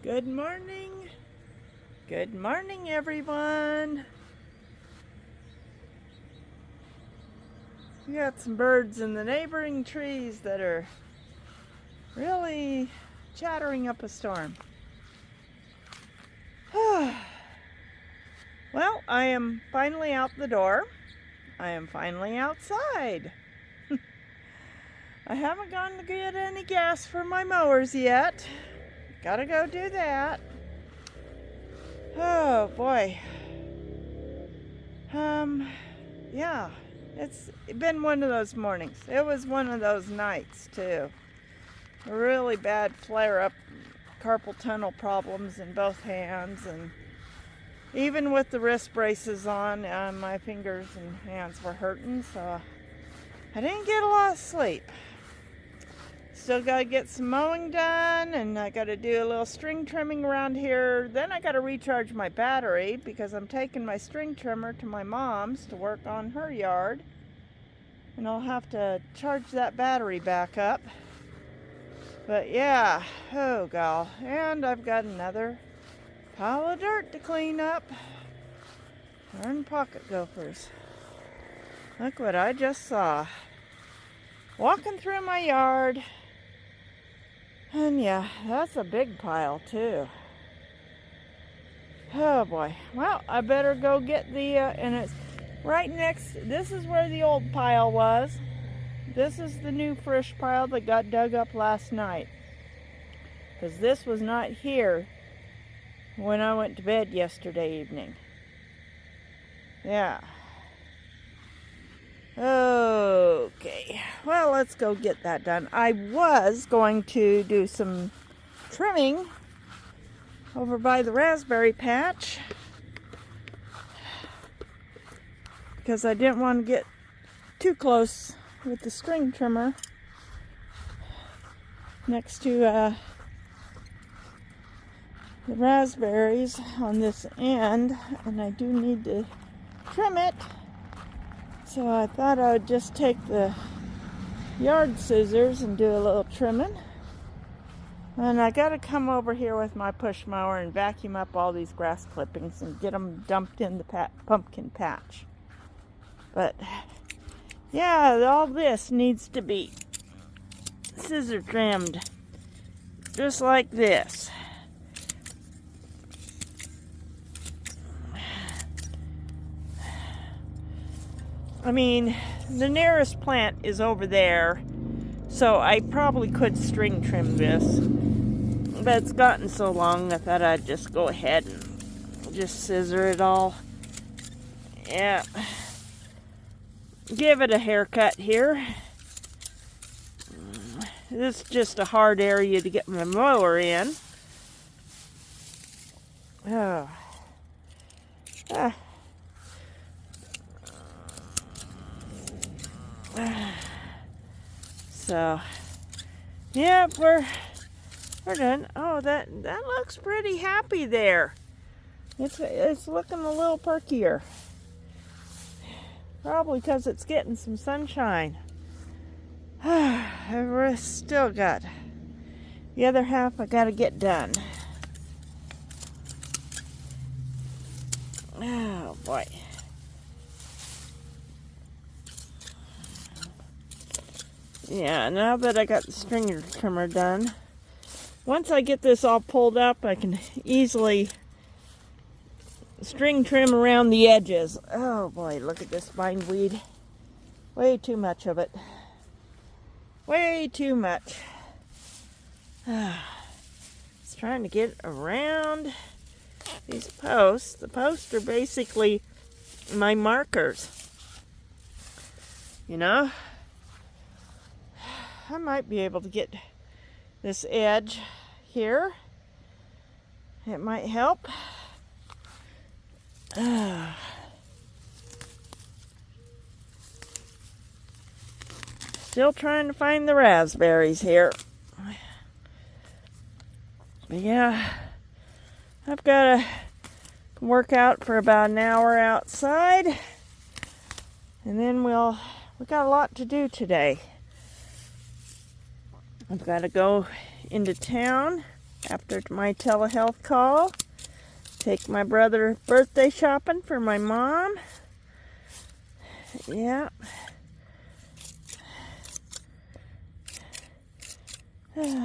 Good morning. Good morning, everyone. We got some birds in the neighboring trees that are really chattering up a storm. Well, I am finally out the door. I am finally outside. I haven't gone to get any gas for my mowers yet. Gotta go do that. Oh boy. Yeah, it's been one of those mornings. It was one of those nights too. A really bad flare-up, carpal tunnel problems in both hands, and even with the wrist braces on, my fingers and hands were hurting, so I didn't get a lot of sleep. Still got to get some mowing done, and I got to do a little string trimming around here. Then I got to recharge my battery because I'm taking my string trimmer to my mom's to work on her yard. And I'll have to charge that battery back up. But yeah, oh gal. And I've got another pile of dirt to clean up. Darn pocket gophers. Look what I just saw. Walking through my yard. And yeah, that's a big pile too. Oh boy. Well, I better go get the, and it's right next, this is where the old pile was. This is the new fresh pile that got dug up last night. Because this was not here when I went to bed yesterday evening. Yeah. Okay, well, let's go get that done. I was going to do some trimming over by the raspberry patch because I didn't want to get too close with the string trimmer next to the raspberries on this end, and I do need to trim it. So I thought I would just take the yard scissors and do a little trimming. And I got to come over here with my push mower and vacuum up all these grass clippings and get them dumped in the pumpkin patch. But yeah, all this needs to be scissor trimmed just like this. I mean, the nearest plant is over there, so I probably could string trim this, but it's gotten so long I thought I'd just go ahead and just scissor it all. Yeah, give it a haircut here. This is just a hard area to get my mower in. Oh. So, yeah, we're done. Oh, that looks pretty happy there. It's looking a little perkier. Probably because it's getting some sunshine. We're still got the other half I gotta get done. Oh boy. Yeah, now that I got the string trimmer done, once I get this all pulled up, I can easily string trim around the edges. Oh boy, look at this bindweed. Way too much of it. Way too much. It's trying to get around these posts. The posts are basically my markers. You know? I might be able to get this edge here. It might help. Still trying to find the raspberries here. But yeah, I've got to work out for about an hour outside, and then we got a lot to do today. I've got to go into town after my telehealth call. Take my brother birthday shopping for my mom. Yeah. And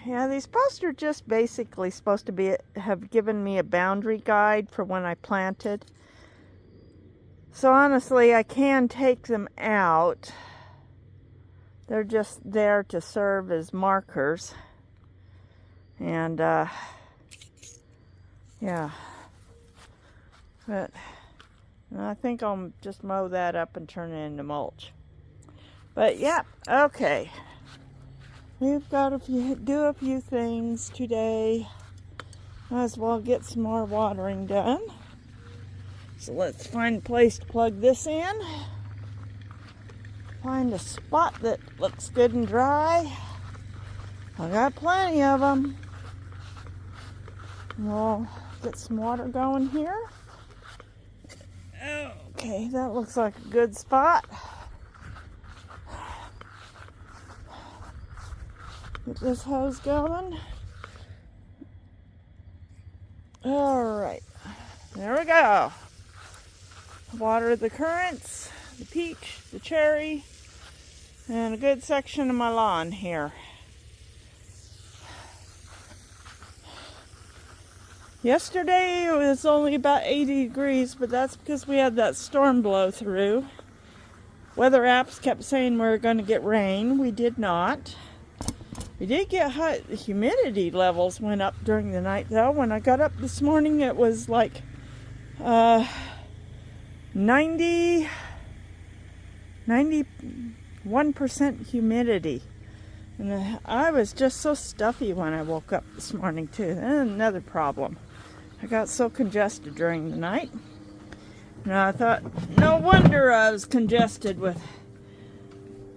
yeah, these posts are just basically supposed to have given me a boundary guide for when I planted. So honestly, I can take them out. They're just there to serve as markers. And yeah. But I think I'll just mow that up and turn it into mulch. But yeah, okay. We've got to do a few things today. Might as well get some more watering done. So let's find a place to plug this in. Find a spot that looks good and dry. I got plenty of them. We'll get some water going here. Okay, that looks like a good spot. Get this hose going. Alright, there we go. Water the currants, the peach, the cherry, and a good section of my lawn here. Yesterday it was only about 80 degrees, but that's because we had that storm blow through. Weather apps kept saying we were going to get rain. We did not. We did get hot. The humidity levels went up during the night, though. When I got up this morning, it was like 91% humidity. And I was just so stuffy when I woke up this morning, too. And another problem. I got so congested during the night. And I thought, no wonder I was congested with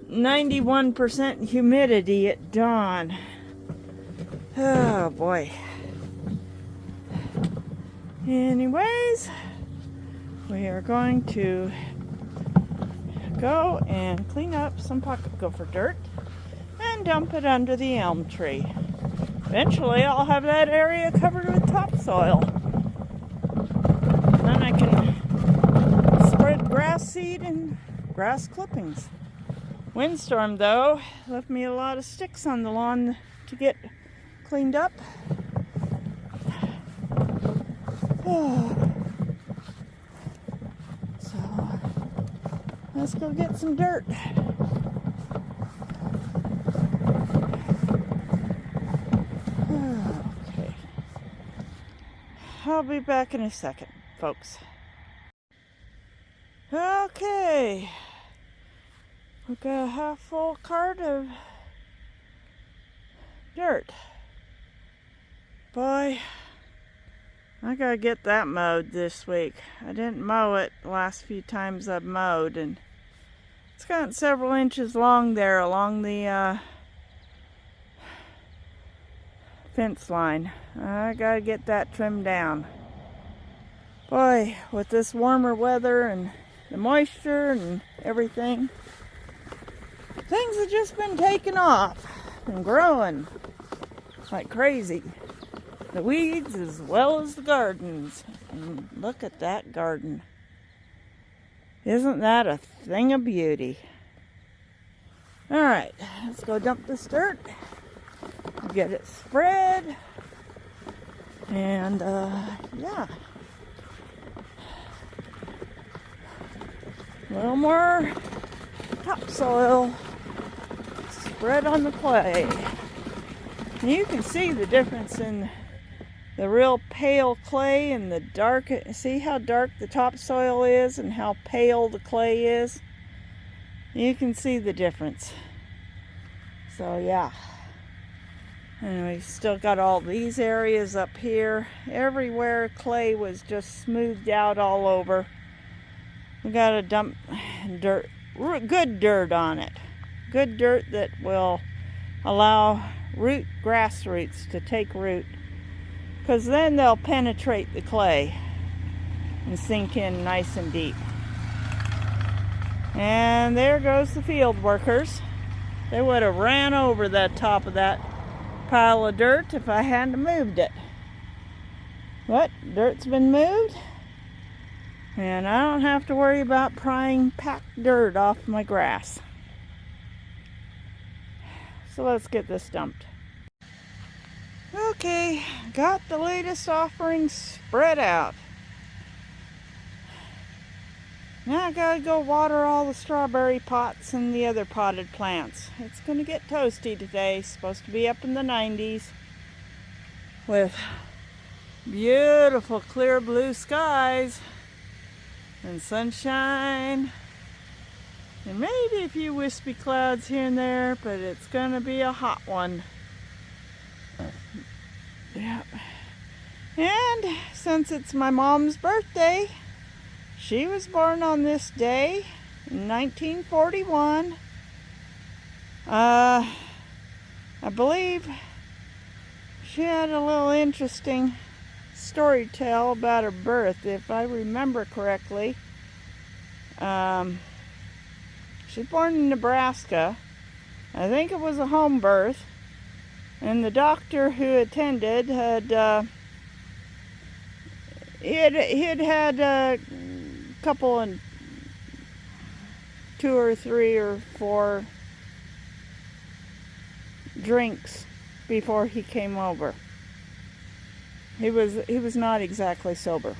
91% humidity at dawn. Oh boy. Anyways, we are going to go and clean up some pocket gopher dirt and dump it under the elm tree. Eventually I'll have that area covered with topsoil. Then I can spread grass seed and grass clippings. Windstorm, though, left me a lot of sticks on the lawn to get cleaned up. So, let's go get some dirt. Okay. I'll be back in a second, folks. Okay. We've got a half full cart of dirt. Boy, I gotta get that mowed this week. I didn't mow it the last few times I've mowed, and it's gotten several inches long there along the fence line. I gotta get that trimmed down. Boy, with this warmer weather and the moisture and everything, things have just been taking off and growing like crazy. The weeds as well as the gardens. And look at that garden. Isn't that a thing of beauty? Alright, let's go dump this dirt. Get it spread. And yeah. A little more topsoil spread on the clay. And you can see the difference in the real pale clay and the dark. See how dark the topsoil is and how pale the clay is? You can see the difference. So yeah. And we still got all these areas up here. Everywhere clay was just smoothed out all over. We gotta dump dirt, good dirt on it. Good dirt that will allow grass roots to take root. Because then they'll penetrate the clay and sink in nice and deep. And there goes the field workers. They would have ran over the top of that pile of dirt if I hadn't moved it. But dirt's been moved, and I don't have to worry about prying packed dirt off my grass. So let's get this dumped. Okay, got the latest offerings spread out. Now I gotta go water all the strawberry pots and the other potted plants. It's gonna get toasty today. It's supposed to be up in the 90s with beautiful clear blue skies and sunshine and maybe a few wispy clouds here and there, but it's gonna be a hot one. Yep. And since it's my mom's birthday, she was born on this day in 1941. I believe she had a little interesting story to tell about her birth, if I remember correctly. She was born in Nebraska. I think it was a home birth. And the doctor who attended had had a couple and 2 or 3 or 4 drinks before he came over. He was not exactly sober.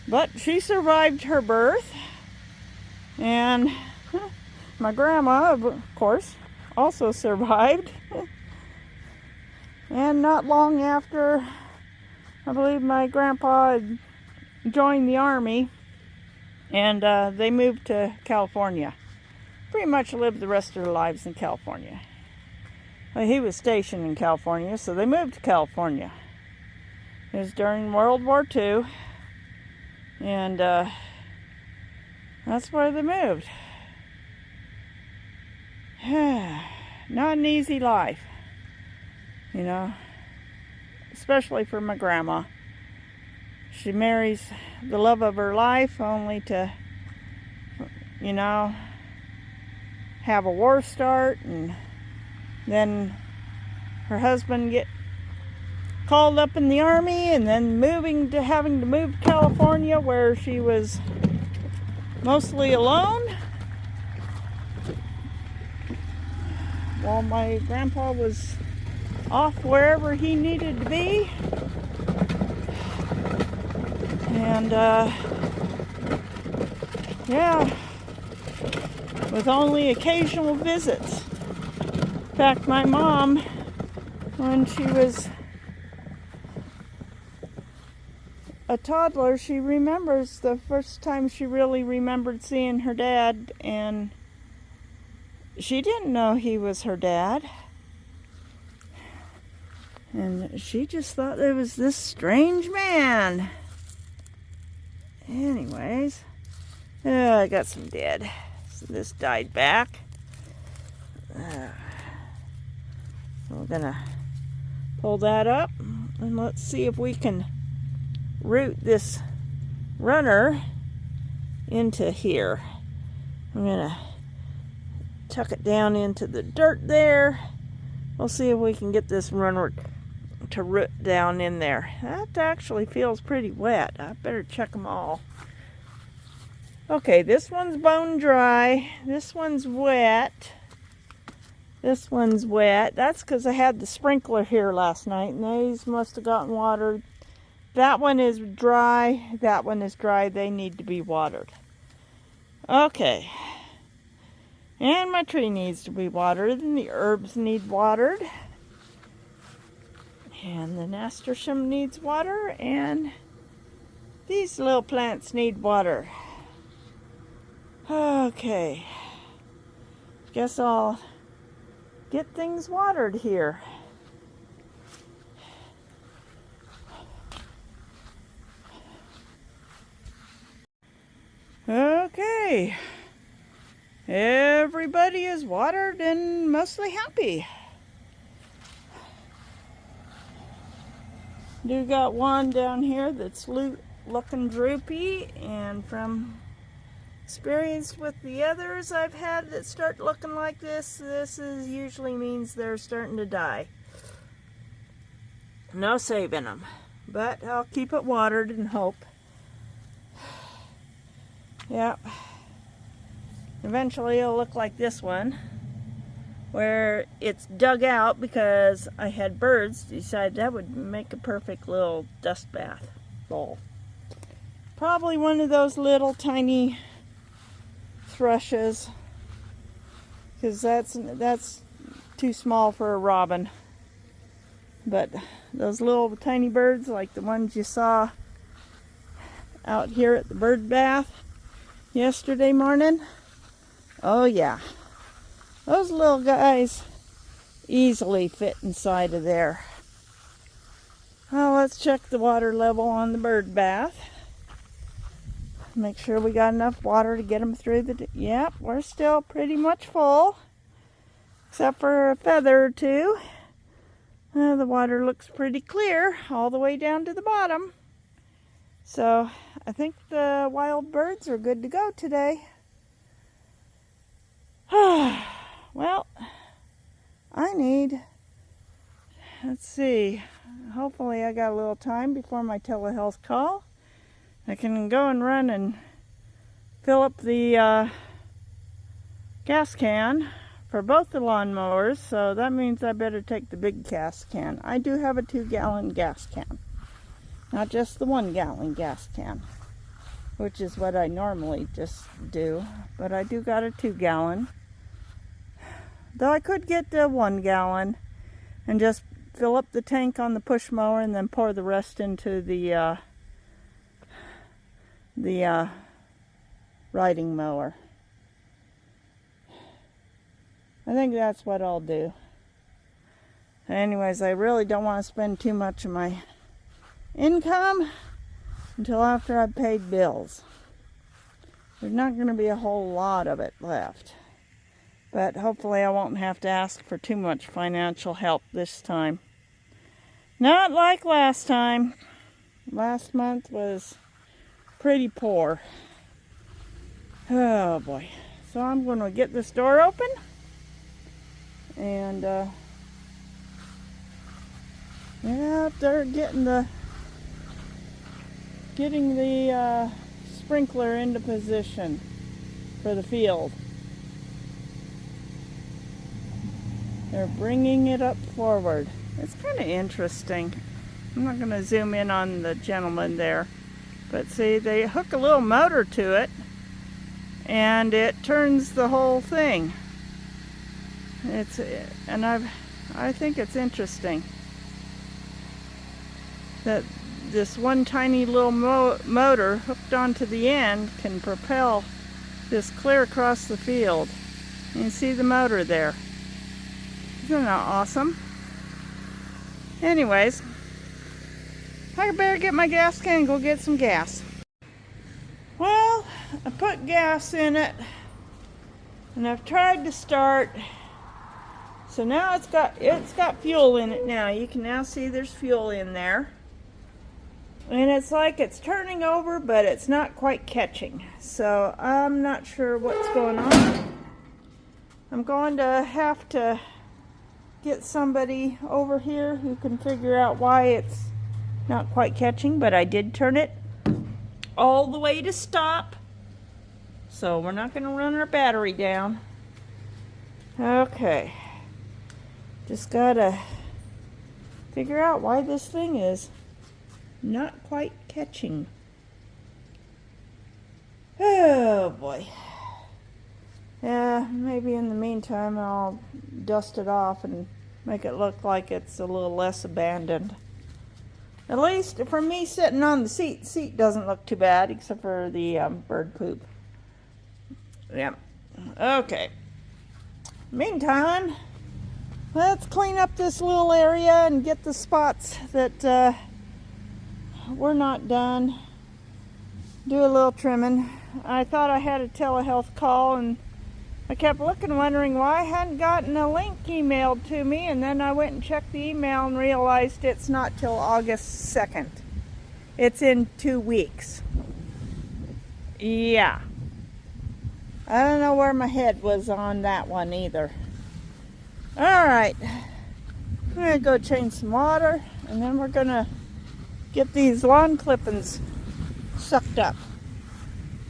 But she survived her birth, and my grandma, of course, also survived. And not long after, I believe my grandpa had joined the army, and they moved to California. Pretty much lived the rest of their lives in California. Well, he was stationed in California, so they moved to California. It was during World War II, and that's where they moved. Not an easy life, you know, especially for my grandma. She marries the love of her life only to, you know, have a war start, and then her husband get called up in the army, and then having to move to California, where she was mostly alone while my grandpa was off wherever he needed to be. And yeah, with only occasional visits. In fact, my mom, when she was a toddler, she remembers the first time she really remembered seeing her dad, and she didn't know he was her dad. And she just thought there was this strange man. Anyways, I got some dead. So this died back. So we're gonna pull that up, and let's see if we can root this runner into here. I'm gonna tuck it down into the dirt there. We'll see if we can get this runner to root down in there. That actually feels pretty wet. I better check them all. Okay, this one's bone dry. This one's wet. This one's wet. That's because I had the sprinkler here last night, and these must have gotten watered. That one is dry. That one is dry. They need to be watered. Okay. And my tree needs to be watered, and the herbs need watered. And the nasturtium needs water, and these little plants need water. Okay. Guess I'll get things watered here. Okay. Everybody is watered and mostly happy. Do got one down here that's looking droopy, and from experienced with the others I've had that start looking like this, usually means they're starting to die. No saving them, but I'll keep it watered and hope. Yep. Eventually it'll look like this one, where it's dug out because I had birds decide that would make a perfect little dust bath bowl. Probably one of those little tiny thrushes, because that's too small for a robin. But those little tiny birds like the ones you saw out here at the bird bath yesterday morning, oh yeah, those little guys easily fit inside of there. Well, let's check the water level on the bird bath. Make sure we got enough water to get them through the... Yep, we're still pretty much full, except for a feather or two. The water looks pretty clear all the way down to the bottom. So I think the wild birds are good to go today. Well, I need... Let's see. Hopefully I got a little time before my telehealth call. I can go and run and fill up the gas can for both the lawnmowers, so that means I better take the big gas can. I do have a 2-gallon gas can, not just the 1-gallon gas can, which is what I normally just do, but I do got a 2-gallon. Though I could get the 1-gallon and just fill up the tank on the push mower and then pour the rest into the riding mower. I think that's what I'll do. Anyways, I really don't want to spend too much of my income until after I've paid bills. There's not going to be a whole lot of it left. But hopefully I won't have to ask for too much financial help this time. Not like last time. Last month was pretty poor. Oh boy. So I'm going to get this door open and yeah, they're getting the sprinkler into position for the field. They're bringing it up forward. It's kind of interesting. I'm not going to zoom in on the gentleman there. But see, they hook a little motor to it, and it turns the whole thing. I think it's interesting that this one tiny little motor hooked onto the end can propel this clear across the field. You can see the motor there. Isn't that awesome? Anyways, I better get my gas can and go get some gas. Well, I put gas in it and I've tried to start. So now it's got fuel in it now. You can now see there's fuel in there. And it's like it's turning over, but it's not quite catching. So I'm not sure what's going on. I'm going to have to get somebody over here who can figure out why it's not quite catching, but I did turn it all the way to stop, so we're not going to run our battery down. Okay, just gotta figure out why this thing is not quite catching. Oh boy. Yeah, maybe in the meantime I'll dust it off and make it look like it's a little less abandoned. At least for me sitting on the seat doesn't look too bad, except for the bird poop. Yep. Okay. Meantime, let's clean up this little area and get the spots that were not done. Do a little trimming. I thought I had a telehealth call and I kept looking, wondering why I hadn't gotten a link emailed to me, and then I went and checked the email and realized it's not till August 2nd. It's in 2 weeks. Yeah. I don't know where my head was on that one either. Alright, I'm going to go change some water, and then we're going to get these lawn clippings sucked up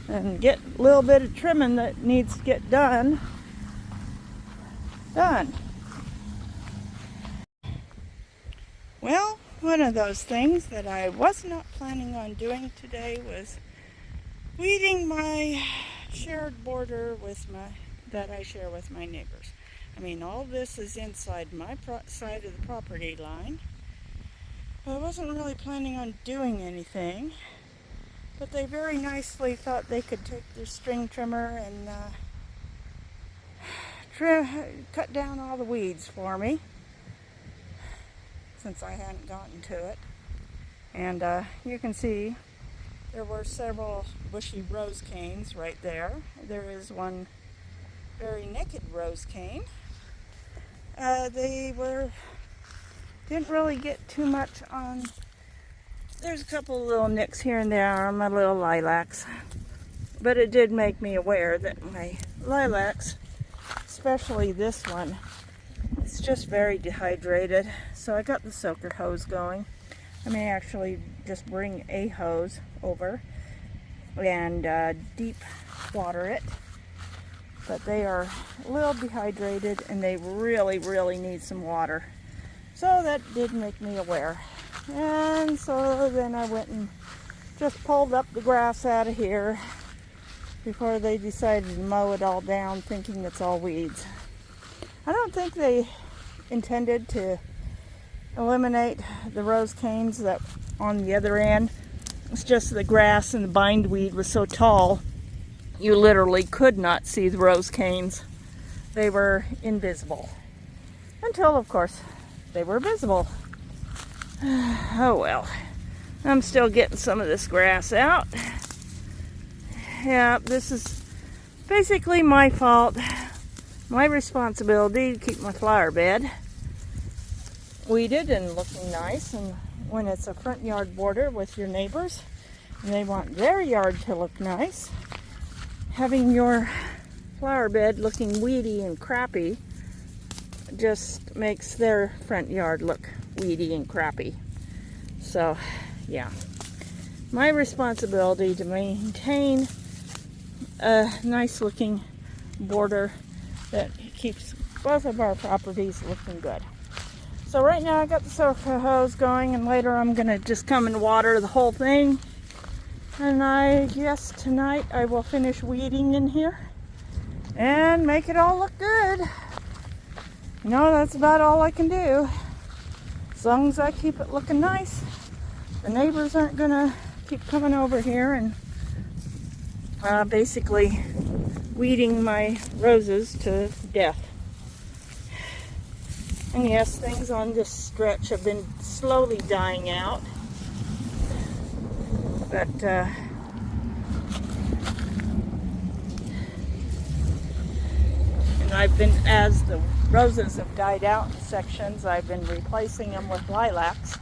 and get a little bit of trimming that needs to get done. Well, one of those things that I was not planning on doing today was weeding my shared border that I share with my neighbors. I mean, all this is inside my side of the property line. I wasn't really planning on doing anything, but they very nicely thought they could take their string trimmer and cut down all the weeds for me, since I hadn't gotten to it. And you can see there were several bushy rose canes right there. There is one very naked rose cane. Didn't really get too much on. There's a couple of little nicks here and there on my little lilacs, but it did make me aware that my lilacs, especially this one, it's just very dehydrated. So I got the soaker hose going. I may actually just bring a hose over and deep water it. But they are a little dehydrated and they really, really need some water. So that did make me aware. And so then I went and just pulled up the grass out of here before they decided to mow it all down, thinking it's all weeds. I don't think they intended to eliminate the rose canes that on the other end. It's just the grass and the bindweed was so tall, you literally could not see the rose canes. They were invisible. Until, of course, they were visible. Oh well. I'm still getting some of this grass out. Yeah, this is basically my fault. My responsibility to keep my flower bed weeded and looking nice. And when it's a front yard border with your neighbors and they want their yard to look nice, having your flower bed looking weedy and crappy just makes their front yard look weedy and crappy. So, yeah. My responsibility to maintain a nice looking border that keeps both of our properties looking good. So right now I got the soaker hose going, and later I'm going to just come and water the whole thing. And I guess tonight I will finish weeding in here and make it all look good. You know, that's about all I can do. As long as I keep it looking nice, the neighbors aren't going to keep coming over here and basically weeding my roses to death. And yes, things on this stretch have been slowly dying out. But and I've been, as the roses have died out in sections, I've been replacing them with lilacs.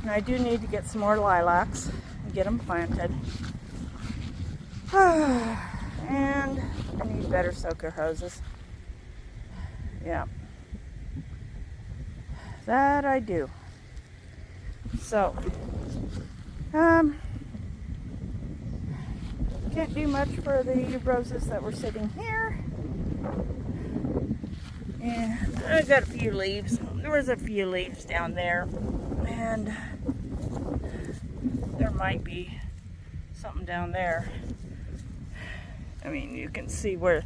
And I do need to get some more lilacs and get them planted. And I need better soaker hoses. Yeah. That I do. So, can't do much for the roses that were sitting here. And I got a few leaves. There was a few leaves down there. And there might be something down there. I mean, you can see where,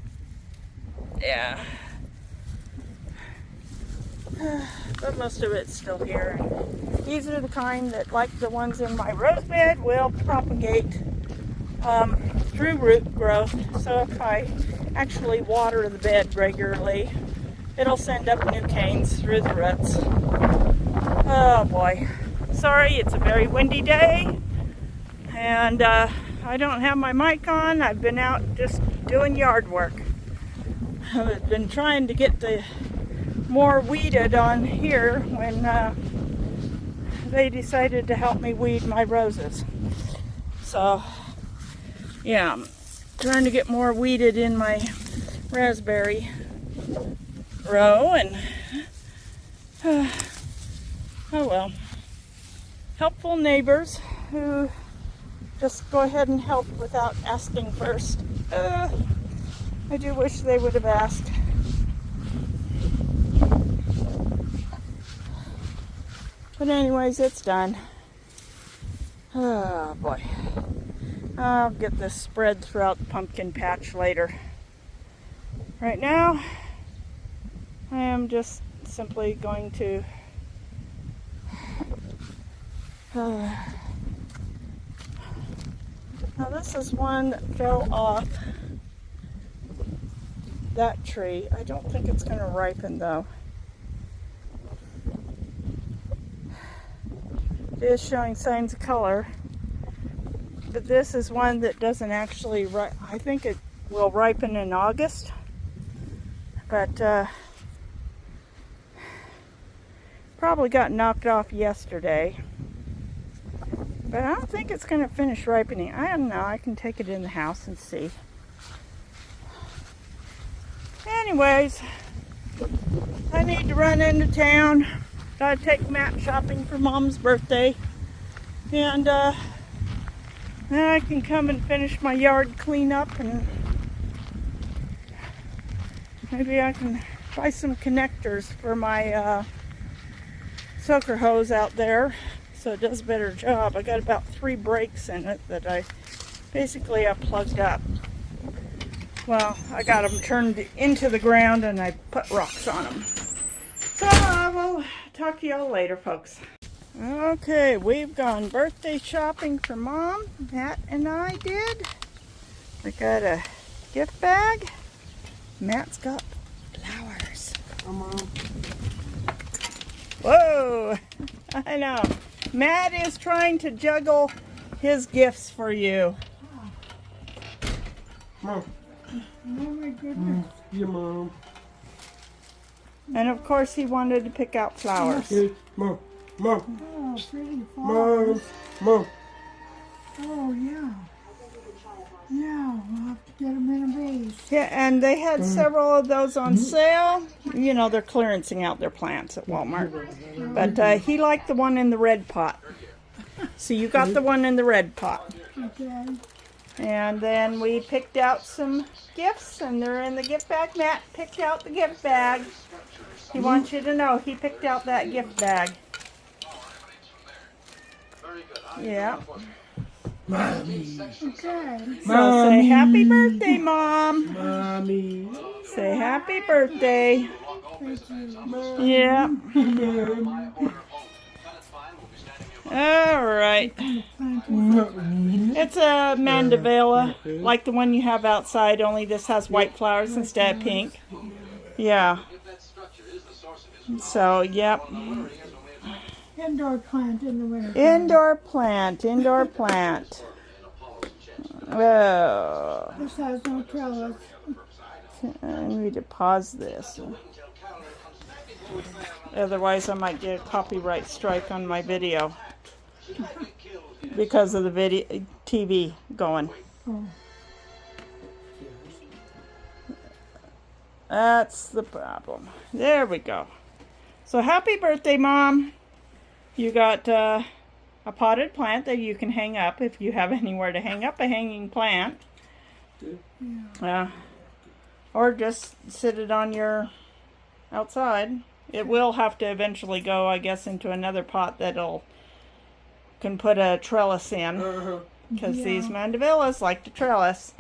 yeah. But most of it's still here. These are the kind that, like the ones in my rose bed, will propagate through root growth. So if I actually water the bed regularly, it'll send up new canes through the roots. Oh boy. Sorry, it's a very windy day. And I don't have my mic on. I've been out just doing yard work. I've been trying to get the more weeded on here when they decided to help me weed my roses. So, yeah. trying to get more weeded in my raspberry row, and oh well. Helpful neighbors who just go ahead and help without asking first. I do wish they would have asked. But anyways, it's done. Oh boy. I'll get this spread throughout the pumpkin patch later. Right now, I am just simply going to now this is one that fell off that tree. I don't think it's going to ripen though. It is showing signs of color, but this is one that doesn't actually I think it will ripen in August, but probably got knocked off yesterday. But I don't think it's going to finish ripening. I don't know. I can take it in the house and see. Anyways, I need to run into town. Gotta take Matt shopping for Mom's birthday. And then I can come and finish my yard cleanup, and maybe I can buy some connectors for my soaker hose out there, so it does a better job. I got about 3 breaks in it that I basically plugged up. Well, I got them turned into the ground and I put rocks on them. So I will talk to y'all later, folks. Okay, we've gone birthday shopping for Mom. Matt and I did. We got a gift bag. Matt's got flowers. Whoa! I know. Matt is trying to juggle his gifts for you. Mom. Oh my goodness. Yeah, Mom. And of course he wanted to pick out flowers. Hey, Mom. Mom. Oh, pretty flowers. Mom. Oh, yeah. Yeah, we'll have to get them in a vase. Yeah, and they had several of those on sale. You know, they're clearancing out their plants at Walmart. But he liked the one in the red pot. So you got the one in the red pot. Okay. And then we picked out some gifts, and they're in the gift bag. Matt picked out the gift bag. He wants you to know he picked out that gift bag. Yeah. Mommy. Okay. So say happy birthday, Mom. Mommy. Say happy birthday. Thank you. Yeah. All right. It's a mandevilla, like the one you have outside, only this has white flowers instead of pink. Yeah. So, yep. Indoor plant in the winter. Indoor plant, indoor plant. Oh. This has no trellis. I need to pause this. Otherwise, I might get a copyright strike on my video because of the video TV going. Oh. That's the problem. There we go. So happy birthday, Mom. You got a potted plant that you can hang up if you have anywhere to hang up a hanging plant. Or just sit it on your outside. It will have to eventually go, I guess, into another pot that'll can put a trellis in. Because these mandevillas like to trellis.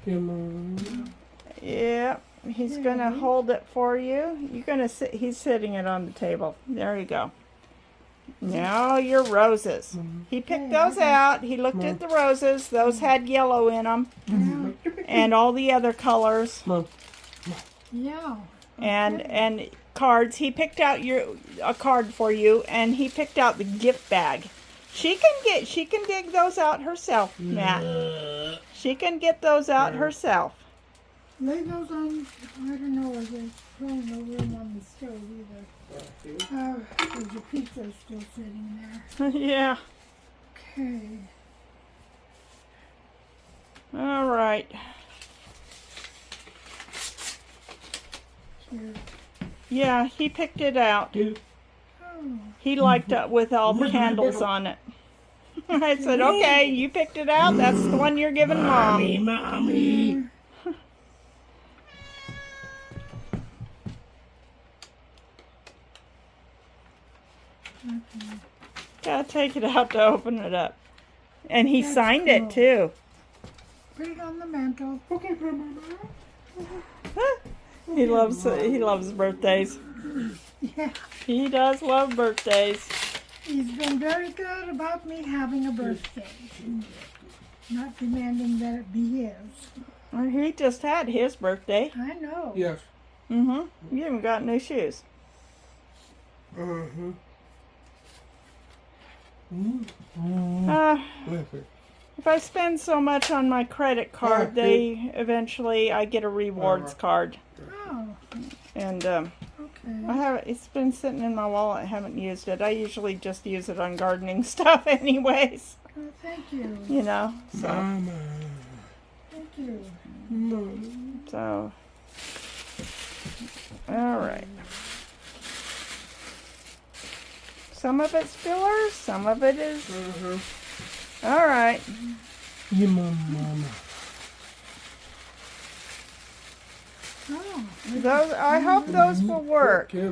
Yeah, Mom. Yeah, he's gonna hold it for you. You're gonna sit. He's sitting it on the table. There you go. Now your roses. He picked those out. He looked at the roses. Those had yellow in them, and all the other colors. Mom. Yeah. And cards. He picked out a card for you, and he picked out the gift bag. She can dig those out herself, Matt. She can get those out herself. Lay those on, I don't know if there's probably no room on the stove either. There's a pizza still sitting there. Yeah. Okay. All right. Here. Yeah, he picked it out. Two. Oh, He liked it with all the candles on it. I said, okay, you picked it out. That's the one you're giving Mommy, Mom. mommy. okay. Gotta take it out to open it up. And he That's signed cool. it too. Put it on the mantle. Okay, Grandma. He loves birthdays. Yeah, He does love birthdays. he's been very good about me having a birthday. Not demanding that it be his. Well, he just had his birthday. I know. Yes. You haven't got new shoes. Mm-hmm. If I spend so much on my credit card, I get a rewards card. Oh, And okay. it's been sitting in my wallet. I haven't used it. I usually just use it on gardening stuff anyways, Oh, thank you. you know. So, Mama. Thank you. so all right. Some of it's fillers, some of it is. All right. You mama. Oh, Those, I hope those will work. You yeah,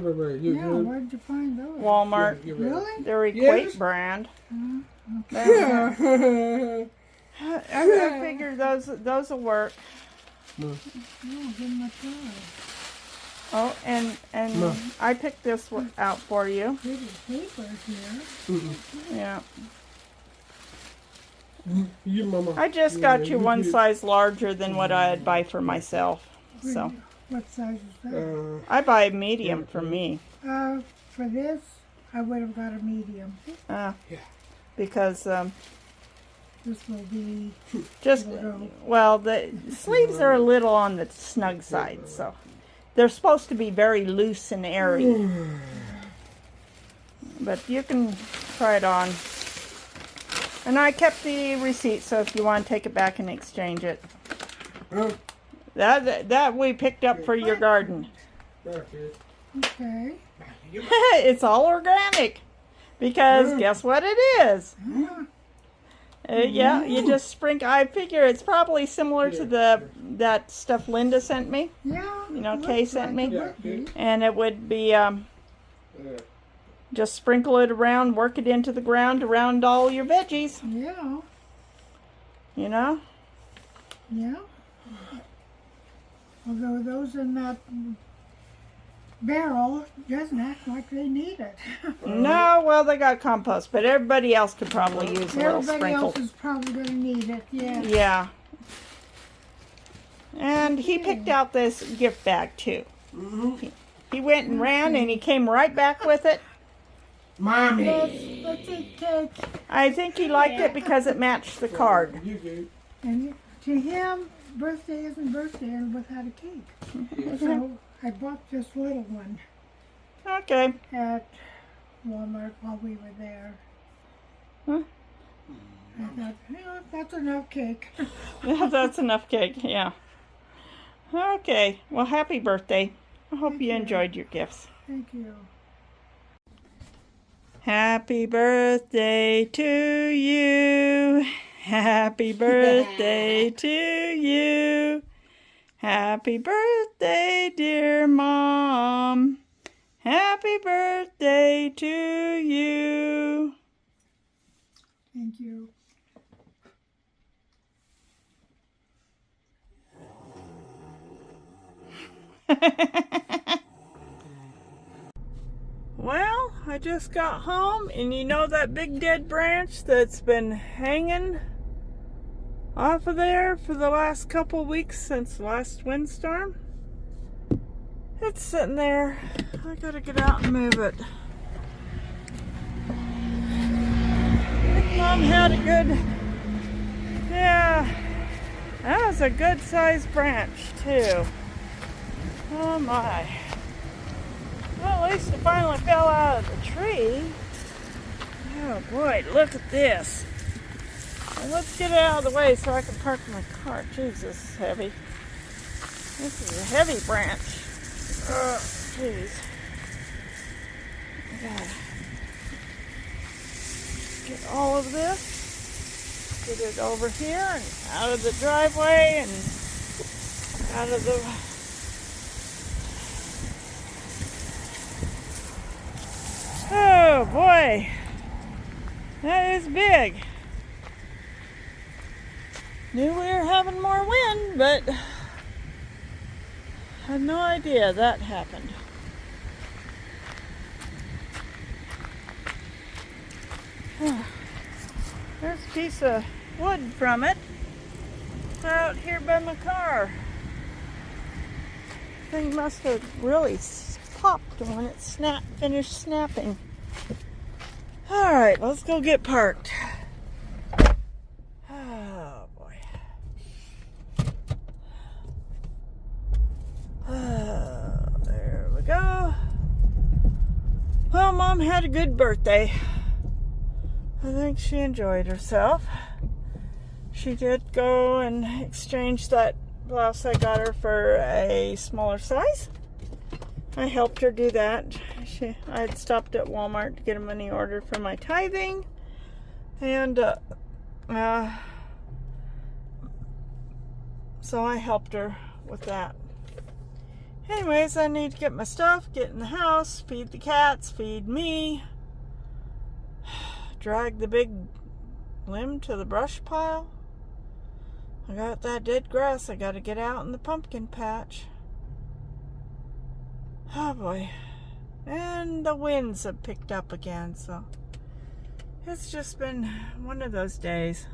good? where'd you find those? Walmart. Yeah, Really? They're Equate Yes. brand. Yeah. I figure those will work. Oh, give them a try. Oh, and No. I picked this one out for you. Pretty paper here. Yeah. You mama. I just got you one size larger than what I'd buy for myself. So What size is that? I buy a medium for me. For this, I would have got a medium. Because This will be just well, the sleeves are a little on the snug side, so they're supposed to be very loose and airy. But you can try it on. And I kept the receipt, so if you want to take it back and exchange it. That we picked up for your garden. okay. It's all organic. Because guess what it is? Yeah, you just sprinkle. I figure it's probably similar to that stuff Linda sent me. Yeah. You know, looks Kay sent like me. it would be. And it would be just sprinkle it around, work it into the ground around all your veggies. Yeah. You know? Yeah. Although those in that barrel doesn't act like they need it. No, well, they got compost, but everybody else could probably use a little Everybody sprinkle. else is probably going to need it, yeah. Yeah. And he picked out this gift bag too. He went and ran and he came right back with it. Mommy. Let's eat cake. I think he liked it because it matched the card. You good? And to him, birthday isn't birthday without a cake. So I bought this little one Okay. at Walmart while we were there. Huh? I thought, that's enough cake. Yeah, that's enough cake, yeah. Okay, well, happy birthday. I hope you enjoyed your gifts. Thank you. Happy birthday to you. Happy birthday to you. Happy birthday, dear Mom. Happy birthday to you. Thank you. Well, I just got home, and you know that big dead branch that's been hanging off of there for the last couple weeks since the last windstorm? It's sitting there. I gotta get out and move it. I think Mom had a good, yeah, that was a good sized branch too. Oh my. Well, at least it finally fell out of the tree. Oh boy, look at this. let's get it out of the way so I can park my car. Jesus, this is heavy. This is a heavy branch. Oh, jeez. I gotta get all of this. Get it over here and out of the driveway and out of the... Oh boy, that is big. Knew we were having more wind, but had no idea that happened. There's a piece of wood from it out here by my car. Thing must have really popped when it finished snapping. Alright, let's go get parked. Oh boy. There we go. Well, Mom had a good birthday. I think she enjoyed herself. She did go and exchange that blouse I got her for a smaller size. I helped her do that. I had stopped at Walmart to get a money order for my tithing, and so I helped her with that. Anyways, I need to get my stuff, get in the house, feed the cats, feed me, drag the big limb to the brush pile. I got that dead grass I got to get out in the pumpkin patch. Oh boy. And the winds have picked up again, so it's just been one of those days.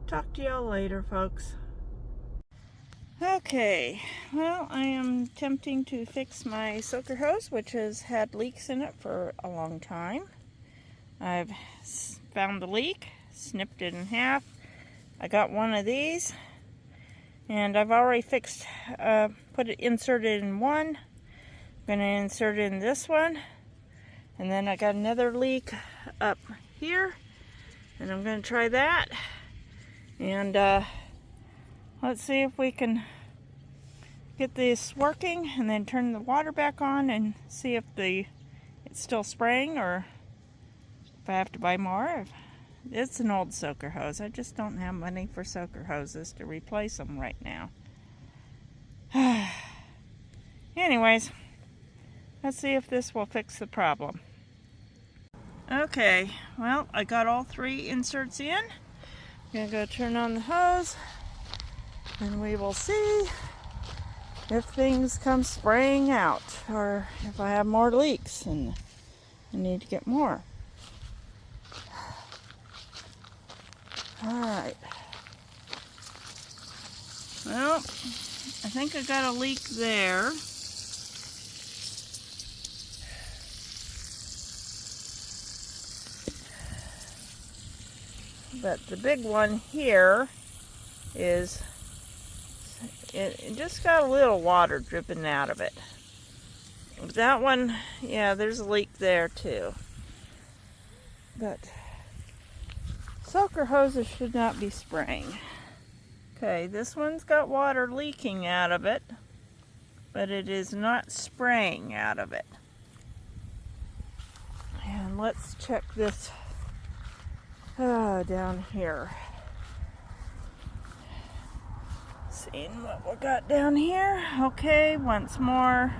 Talk to y'all later, folks. Okay, well, I am attempting to fix my soaker hose, which has had leaks in it for a long time. I've found the leak, snipped it in half. I got one of these. And I've already fixed, inserted in one. I'm going to insert it in this one. And then I got another leak up here. And I'm going to try that. And let's see if we can get this working. And then turn the water back on and see if it's still spraying or if I have to buy more. It's an old soaker hose. I just don't have money for soaker hoses to replace them right now. Anyways, let's see if this will fix the problem. Okay, well, I got all 3 inserts in. I'm gonna go turn on the hose and we will see if things come spraying out or if I have more leaks and I need to get more. Alright. Well, I think I got a leak there. But the big one here is, it just got a little water dripping out of it. That one, yeah, there's a leak there too. But soaker hoses should not be spraying. Okay, this one's got water leaking out of it, but it is not spraying out of it. And let's check this down here. Seeing what we got down here. Okay, once more,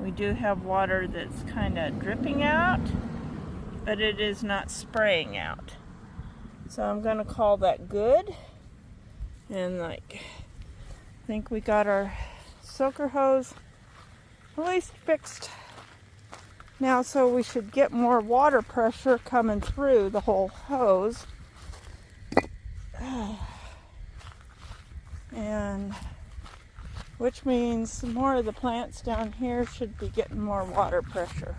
we do have water that's kind of dripping out, but it is not spraying out. So I'm going to call that good. And I think we got our soaker hose at least fixed now, so we should get more water pressure coming through the whole hose. And which means more of the plants down here should be getting more water pressure.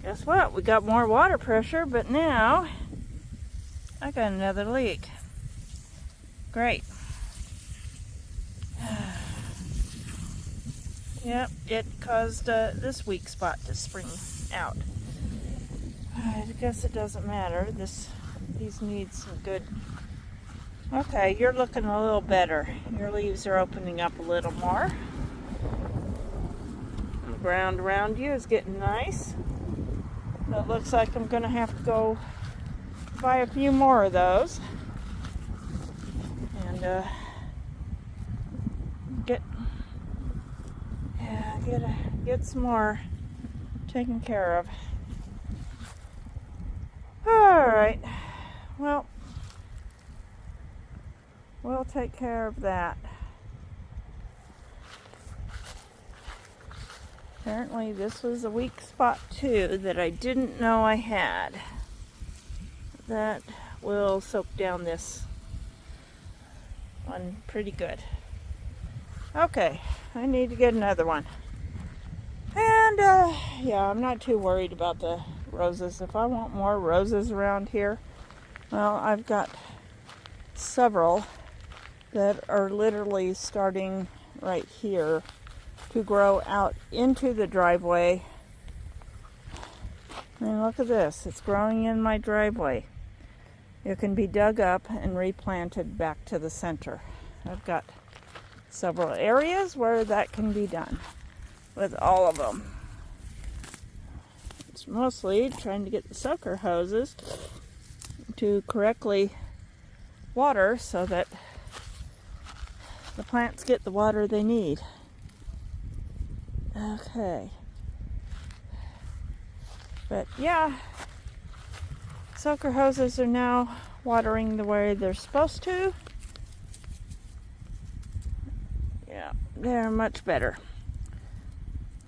Guess what? We got more water pressure, but now I got another leak. Great. Yep, it caused this weak spot to spring out. I guess it doesn't matter. These need some good. Okay, you're looking a little better. Your leaves are opening up a little more. The ground around you is getting nice. It looks like I'm going to have to go buy a few more of those and get some more taken care of. All right. Well, we'll take care of that. Apparently this was a weak spot too that I didn't know I had. That will soak down this one pretty good. Okay, I need to get another one. And yeah, I'm not too worried about the roses. If I want more roses around here, well, I've got several that are literally starting right here to grow out into the driveway. I mean, look at this. It's growing in my driveway. It can be dug up and replanted back to the center. I've got several areas where that can be done with all of them. It's mostly trying to get the soaker hoses to correctly water so that the plants get the water they need. Okay. But yeah, soaker hoses are now watering the way they're supposed to. Yeah, they're much better.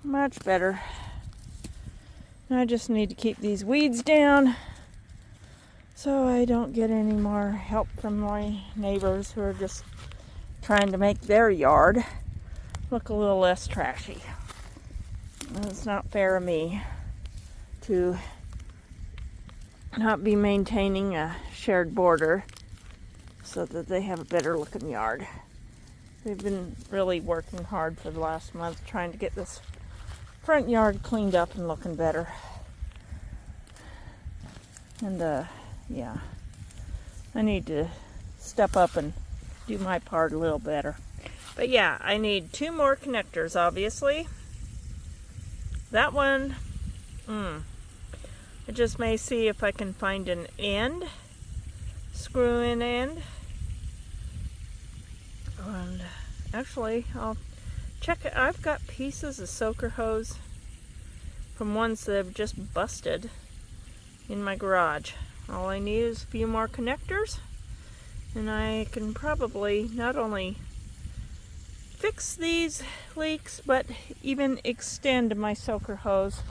Much better. I just need to keep these weeds down so I don't get any more help from my neighbors who are just trying to make their yard look a little less trashy. It's not fair of me to not be maintaining a shared border so that they have a better looking yard. They've been really working hard for the last month trying to get this front yard cleaned up and looking better. And yeah, I need to step up and do my part a little better. But yeah, I need 2 more connectors, obviously. That one, I just may see if I can find an end, screw-in end. And actually, I'll check it. I've got pieces of soaker hose from ones that have just busted in my garage. All I need is a few more connectors, and I can probably not only fix these leaks, but even extend my soaker hose.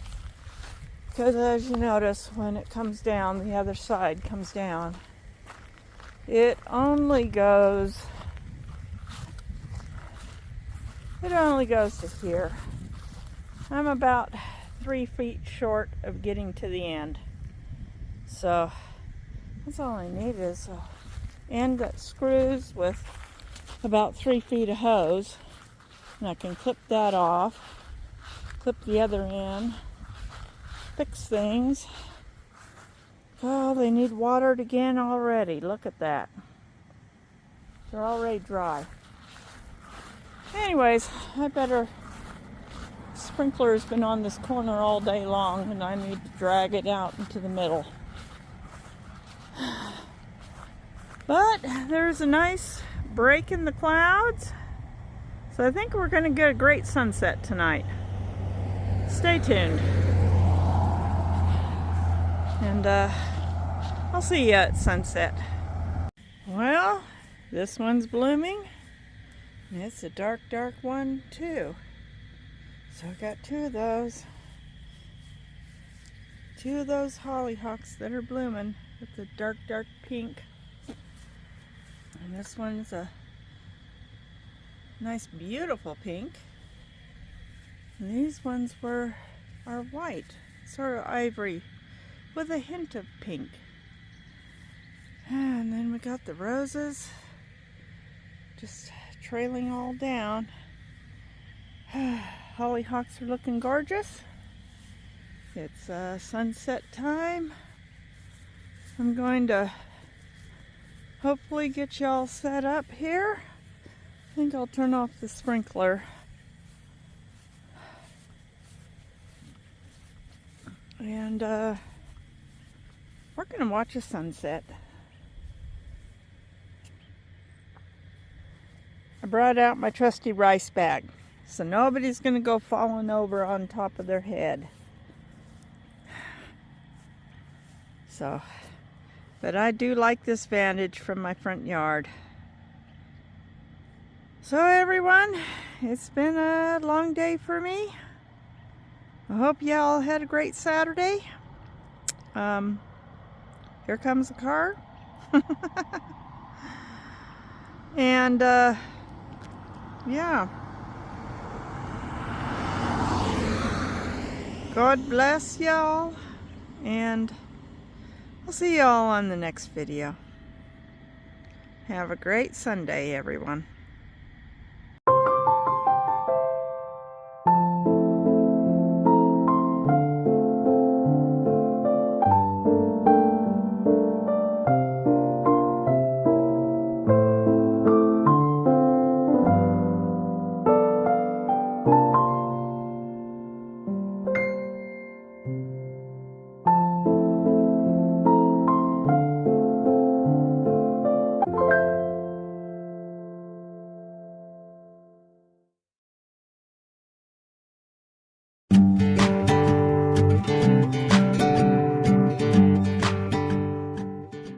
Because as you notice, when it comes down, the other side comes down, it only goes to here. I'm about 3 feet short of getting to the end. So that's all I need is an end that screws with about 3 feet of hose. And I can clip that off, clip the other end, fix things. Oh, they need watered again already. Look at that. They're already dry. Anyways, I better. Sprinkler's been on this corner all day long, and I need to drag it out into the middle. But there's a nice break in the clouds, so I think we're going to get a great sunset tonight. Stay tuned. And I'll see you at sunset. Well, this one's blooming. And it's a dark, dark one too. So I got 2 of those. 2 of those hollyhocks that are blooming with the dark, dark pink. And this one's a nice, beautiful pink. And these ones are white, sort of ivory, with a hint of pink. And then we got the roses, just trailing all down. hollyhocks are looking gorgeous. It's sunset time. I'm going to hopefully get y'all set up here. I think I'll turn off the sprinkler. And we're gonna watch a sunset. I brought out my trusty rice bag, so nobody's gonna go falling over on top of their head. So, but I do like this vantage from my front yard. So everyone, it's been a long day for me. I hope y'all had a great Saturday. Here comes the car. And yeah. God bless y'all, and I'll see y'all on the next video. Have a great Sunday, everyone.